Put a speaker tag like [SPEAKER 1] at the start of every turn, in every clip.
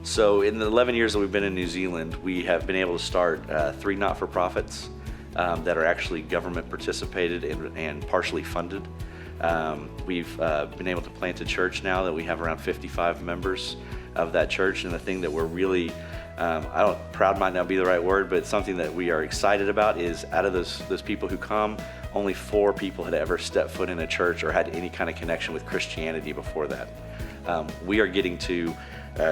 [SPEAKER 1] So in the 11 years that we've been in New Zealand, we have been able to start 3 not-for-profits that are actually government participated and partially funded. We've been able to plant a church now that we have around 55 members of that church, and the thing that we're really, proud might not be the right word, but something that we are excited about is out of those people who come, only 4 people had ever stepped foot in a church or had any kind of connection with Christianity before that. We are getting to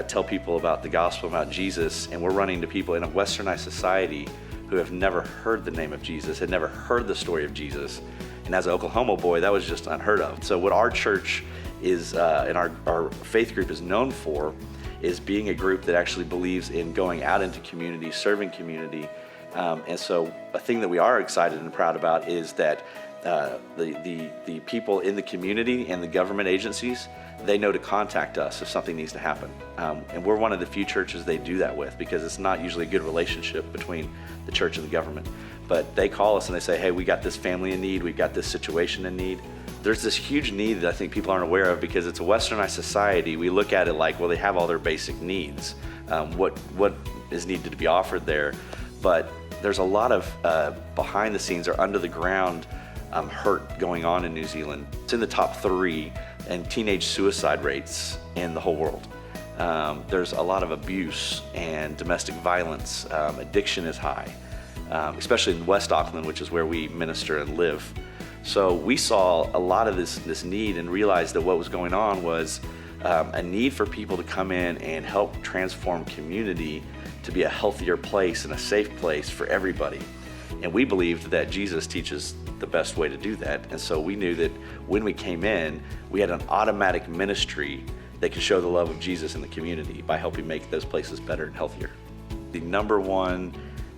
[SPEAKER 1] tell people about the gospel, about Jesus, and we're running to people in a westernized society who have never heard the name of Jesus, had never heard the story of Jesus. And as an Oklahoma boy, that was just unheard of. So what our church is, and our faith group is known for, is being a group that actually believes in going out into community, serving community. And so a thing that we are excited and proud about is that the people in the community and the government agencies, they know to contact us if something needs to happen. And we're one of the few churches they do that with, because it's not usually a good relationship between the church and the government. But they call us and they say, hey, we got this family in need, we've got this situation in need. There's this huge need that I think people aren't aware of, because it's a westernized society. We look at it like, well, they have all their basic needs. What is needed to be offered there? But there's a lot of behind the scenes or under the ground hurt going on in New Zealand. It's in the top 3 in teenage suicide rates in the whole world. There's a lot of abuse and domestic violence. Addiction is high, especially in West Auckland, which is where we minister and live. So we saw a lot of this need and realized that what was going on was a need for people to come in and help transform community to be a healthier place and a safe place for everybody. And we believed that Jesus teaches the best way to do that. And so we knew that when we came in, we had an automatic ministry that could show the love of Jesus in the community by helping make those places better and healthier. The #1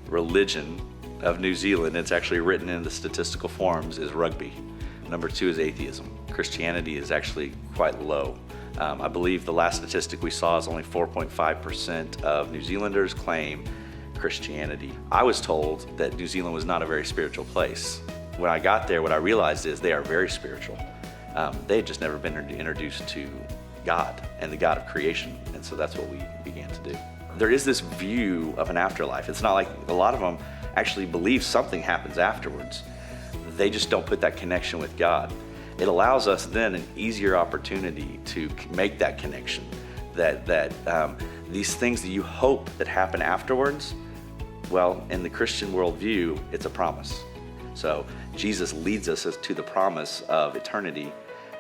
[SPEAKER 1] religion of New Zealand, it's actually written in the statistical forms, is rugby. Number 2 is atheism. Christianity is actually quite low. I believe the last statistic we saw is only 4.5% of New Zealanders claim Christianity. I was told that New Zealand was not a very spiritual place. When I got there, what I realized is they are very spiritual. They had just never been introduced to God and the God of creation, and so that's what we began to do. There is this view of an afterlife. It's not like a lot of them actually believe something happens afterwards. They just don't put that connection with God. It allows us then an easier opportunity to make that connection, that these things that you hope that happen afterwards, well, in the Christian worldview, it's a promise. So Jesus leads us to the promise of eternity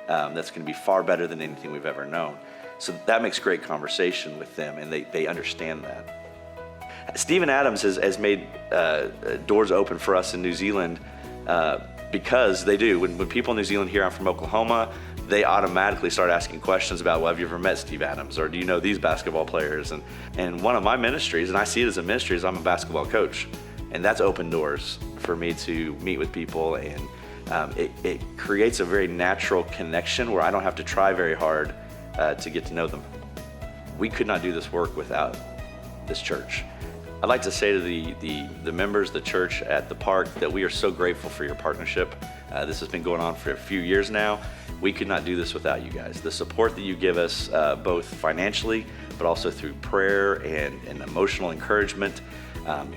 [SPEAKER 1] that's going to be far better than anything we've ever known. So that makes great conversation with them, and they understand that. Stephen Adams has made doors open for us in New Zealand because they do. When people in New Zealand hear I'm from Oklahoma, they automatically start asking questions about, well, have you ever met Steve Adams? Or do you know these basketball players? And one of my ministries, and I see it as a ministry, is I'm a basketball coach. And that's opened doors for me to meet with people, and it creates a very natural connection where I don't have to try very hard to get to know them. We could not do this work without this church. I'd like to say to the members, the church at the park, that we are so grateful for your partnership. This has been going on for a few years now. We could not do this without you guys. The support that you give us, both financially, but also through prayer and emotional encouragement,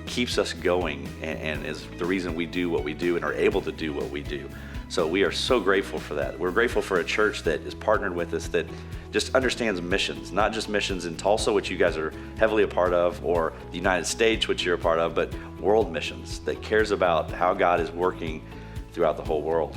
[SPEAKER 1] keeps us going and is the reason we do what we do and are able to do what we do. So we are so grateful for that. We're grateful for a church that is partnered with us, that just understands missions, not just missions in Tulsa, which you guys are heavily a part of, or the United States, which you're a part of, but world missions, that cares about how God is working throughout the whole world.